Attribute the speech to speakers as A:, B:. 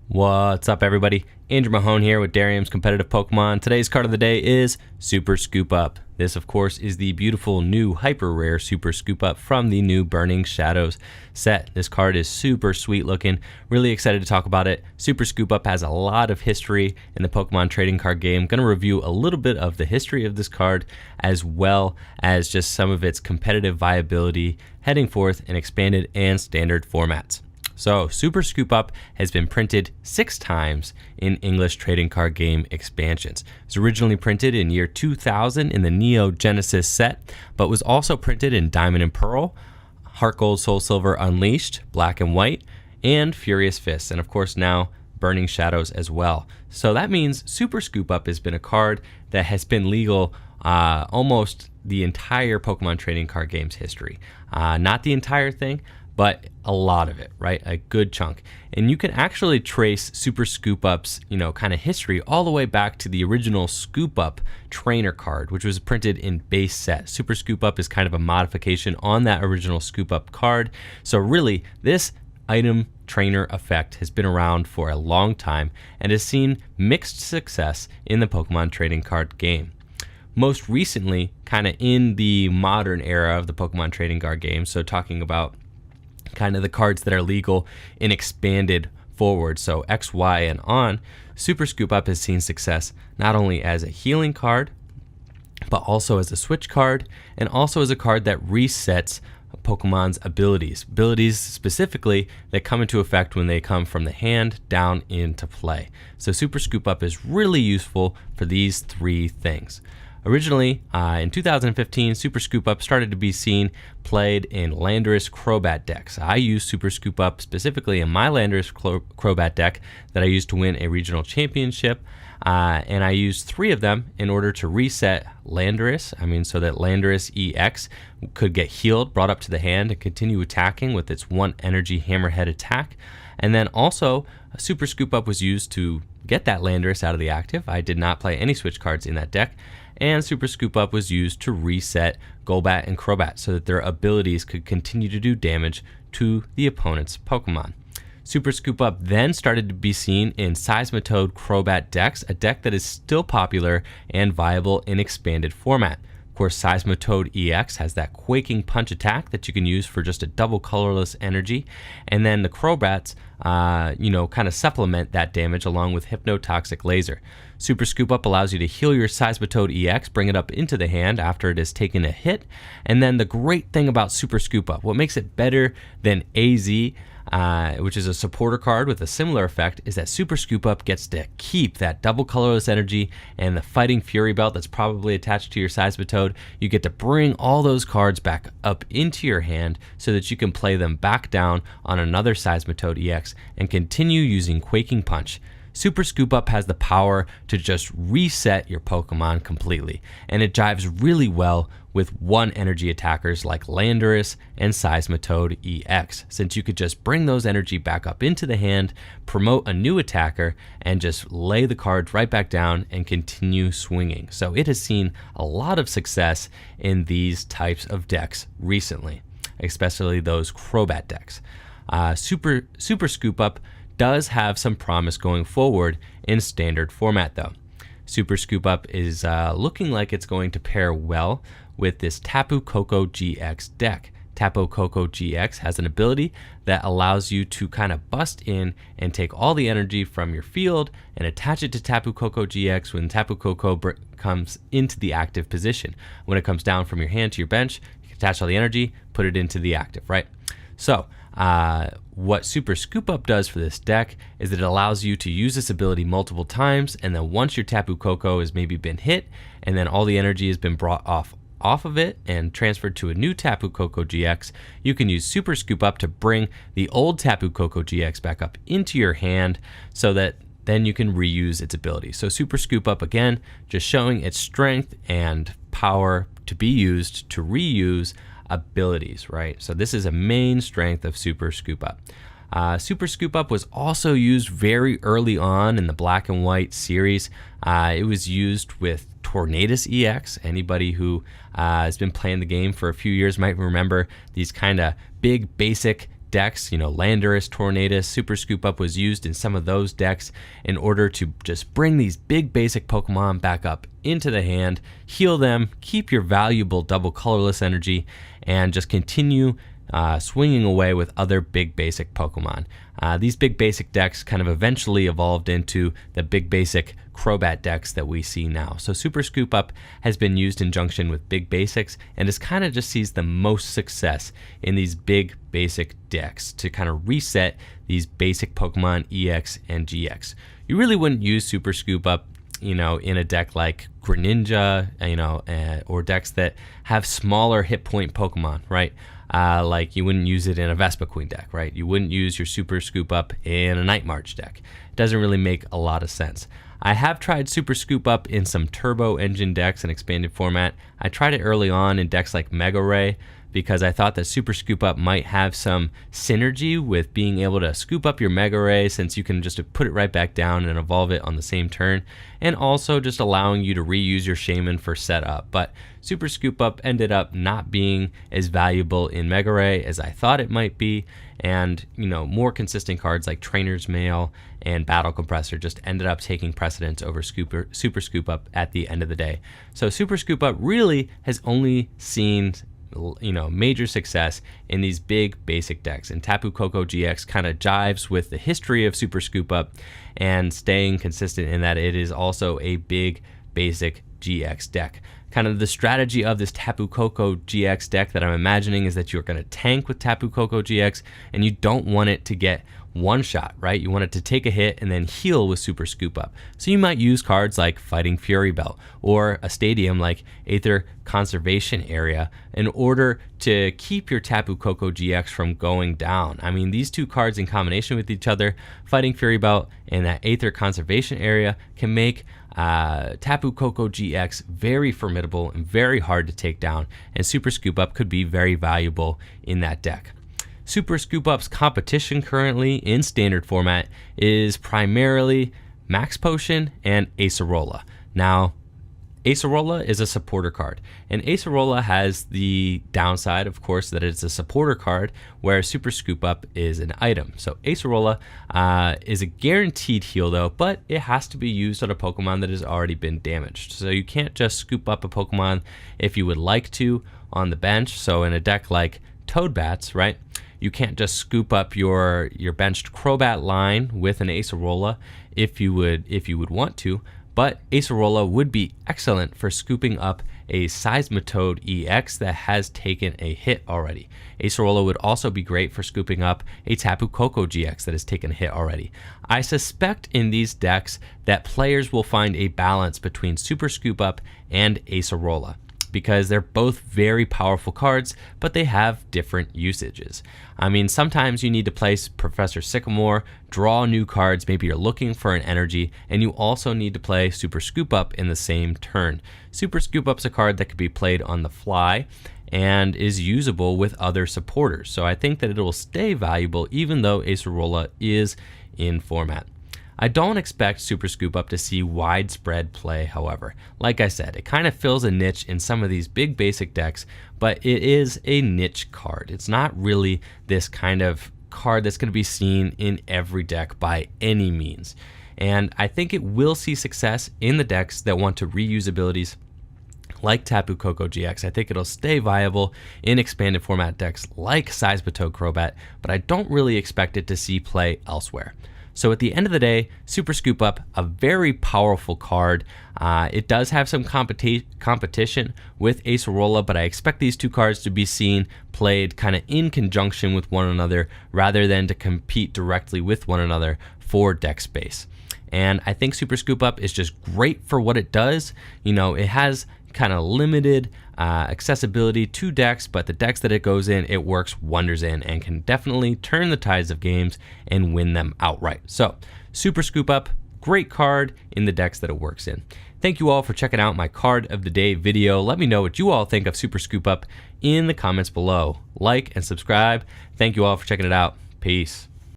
A: What's up, everybody? Andrew Mahone here with Darium's Competitive Pokemon. Today's card of the day is Super Scoop Up. This, of course, is the beautiful new hyper rare Super Scoop Up from the new Burning Shadows set. This card is super sweet looking. Really excited to talk about it. Super Scoop Up has a lot of history in the Pokemon trading card game. Going to review a little bit of the history of this card as well as just some of its competitive viability heading forth in expanded and standard formats. So, Super Scoop Up has been printed 6 times in English trading card game expansions. It was originally printed in year 2000 in the Neo Genesis set, but was also printed in Diamond and Pearl, Heart Gold, Soul Silver Unleashed, Black and White, and Furious Fists, and of course now Burning Shadows as well. So that means Super Scoop Up has been a card that has been legal almost the entire Pokemon trading card game's history. Not the entire thing, but a lot of it, right? A good chunk. And you can actually trace Super Scoop Up's, kind of history all the way back to the original Scoop Up trainer card, which was printed in base set. Super Scoop Up is kind of a modification on that original Scoop Up card. So really, this item trainer effect has been around for a long time and has seen mixed success in the Pokemon trading card game. Most recently, kind of in the modern era of the Pokemon trading card game, so talking about kind of the cards that are legal in expanded forward, so X, Y, and on, Super Scoop Up has seen success not only as a healing card, but also as a switch card, and also as a card that resets Pokemon's abilities specifically that come into effect when they come from the hand down into play. So Super Scoop Up is really useful for these 3 things. Originally, in 2015, Super Scoop Up started to be played in Landorus Crobat decks. I used Super Scoop Up specifically in my Landorus Crobat deck that I used to win a regional championship, and I used 3 of them in order to reset Landorus, so that Landorus EX could get healed, brought up to the hand, and continue attacking with its 1 energy hammerhead attack. And then also, Super Scoop Up was used to get that Landorus out of the active. I did not play any switch cards in that deck. And Super Scoop Up was used to reset Golbat and Crobat so that their abilities could continue to do damage to the opponent's Pokemon. Super Scoop Up then started to be seen in Seismitoad Crobat decks, a deck that is still popular and viable in expanded format. Of course, Seismitoad EX has that Quaking Punch attack that you can use for just a double colorless energy, and then the Crobats, kind of supplement that damage along with Hypnotoxic Laser. Super Scoop Up allows you to heal your Seismitoad EX, bring it up into the hand after it has taken a hit, and then the great thing about Super Scoop Up, what makes it better than AZ, which is a supporter card with a similar effect, is that Super Scoop Up gets to keep that double colorless energy and the Fighting Fury belt that's probably attached to your Seismitoad. You get to bring all those cards back up into your hand so that you can play them back down on another Seismitoad EX and continue using Quaking Punch. Super Scoop Up has the power to just reset your Pokemon completely, and it jives really well with 1 energy attackers like Landorus and Seismitoad EX, since you could just bring those energy back up into the hand, promote a new attacker, and just lay the cards right back down and continue swinging. So it has seen a lot of success in these types of decks recently, especially those Crobat decks. Super Scoop Up does have some promise going forward in standard format though. Super Scoop Up is looking like it's going to pair well with this Tapu Koko GX deck. Tapu Koko GX has an ability that allows you to kind of bust in and take all the energy from your field and attach it to Tapu Koko GX when Tapu Koko comes into the active position. When it comes down from your hand to your bench, you can attach all the energy, put it into the active, right? So what Super Scoop Up does for this deck is that it allows you to use this ability multiple times, and then once your Tapu Koko has maybe been hit and then all the energy has been brought off of it and transferred to a new Tapu Koko GX, you can use Super Scoop Up to bring the old Tapu Koko GX back up into your hand so that then you can reuse its ability. So Super Scoop Up, again, just showing its strength and power to be used to reuse abilities, right? So this is a main strength of Super Scoop Up. Super Scoop Up was also used very early on in the Black and White series. It was used with Tornadus EX. Anybody who has been playing the game for a few years might remember these kind of big, basic decks, Landorus, Tornadus, Super Scoop Up was used in some of those decks in order to just bring these big basic Pokemon back up into the hand, heal them, keep your valuable double colorless energy, and just continue swinging away with other big basic Pokemon. These big basic decks kind of eventually evolved into the big basic Crobat decks that we see now. So Super Scoop Up has been used in conjunction with big basics and is kind of just sees the most success in these big basic decks to kind of reset these basic Pokemon EX and GX. You really wouldn't use Super Scoop Up in a deck like Greninja, or decks that have smaller hit point Pokemon, right? Like you wouldn't use it in a Vespiquen deck, right? You wouldn't use your Super Scoop Up in a Night March deck. It doesn't really make a lot of sense. I have tried Super Scoop Up in some Turbo Engine decks in expanded format. I tried it early on in decks like Mega Ray because I thought that Super Scoop Up might have some synergy with being able to scoop up your Mega Ray, since you can just put it right back down and evolve it on the same turn, and also just allowing you to reuse your Shaman for setup. But Super Scoop Up ended up not being as valuable in Mega Ray as I thought it might be, and more consistent cards like Trainer's Mail and Battle Compressor just ended up taking precedence over Super Scoop Up at the end of the day. So Super Scoop Up really has only seen major success in these big basic decks, and Tapu Koko GX kind of jives with the history of Super Scoop Up and staying consistent in that it is also a big basic GX deck. Kind of the strategy of this Tapu Koko GX deck that I'm imagining is that you're going to tank with Tapu Koko GX, and you don't want it to get one shot, right? You want it to take a hit and then heal with Super Scoop Up. So you might use cards like Fighting Fury Belt or a stadium like Aether Conservation Area in order to keep your Tapu Koko GX from going down. I mean, these two cards in combination with each other, Fighting Fury Belt and that Aether Conservation Area, can make Tapu Koko GX very formidable and very hard to take down, and Super Scoop Up could be very valuable in that deck. Super Scoop Up's competition currently in standard format is primarily Max Potion and Acerola. Now, Acerola is a supporter card, and Acerola has the downside, of course, that it's a supporter card, where Super Scoop Up is an item. So Acerola is a guaranteed heal though, but it has to be used on a Pokemon that has already been damaged. So you can't just scoop up a Pokemon if you would like to on the bench. So in a deck like Toadbats, right, you can't just scoop up your benched Crobat line with an Acerola if you would want to, but Acerola would be excellent for scooping up a Seismitoad EX that has taken a hit already. Acerola would also be great for scooping up a Tapu Koko GX that has taken a hit already. I suspect in these decks that players will find a balance between Super Scoop Up and Acerola, because they're both very powerful cards, but they have different usages. I mean, sometimes you need to play Professor Sycamore, draw new cards, maybe you're looking for an energy, and you also need to play Super Scoop Up in the same turn. Super Scoop Up's a card that could be played on the fly and is usable with other supporters. So I think that it will stay valuable even though Acerola is in format. I don't expect Super Scoop Up to see widespread play, however. Like I said, it kind of fills a niche in some of these big basic decks, but it is a niche card. It's not really this kind of card that's going to be seen in every deck by any means. And I think it will see success in the decks that want to reuse abilities like Tapu Koko GX. I think it'll stay viable in expanded format decks like Seismitoad Crobat, but I don't really expect it to see play elsewhere. So at the end of the day, Super Scoop Up, a very powerful card. It does have some competition with Acerola, but I expect these two cards to be seen played kind of in conjunction with one another rather than to compete directly with one another for deck space. And I think Super Scoop Up is just great for what it does. It has kind of limited accessibility to decks, but the decks that it goes in, it works wonders in and can definitely turn the tides of games and win them outright. So Super Scoop Up, great card in the decks that it works in. Thank you all for checking out my card of the day video. Let me know what you all think of Super Scoop Up in the comments below. Like and subscribe. Thank you all for checking it out. Peace.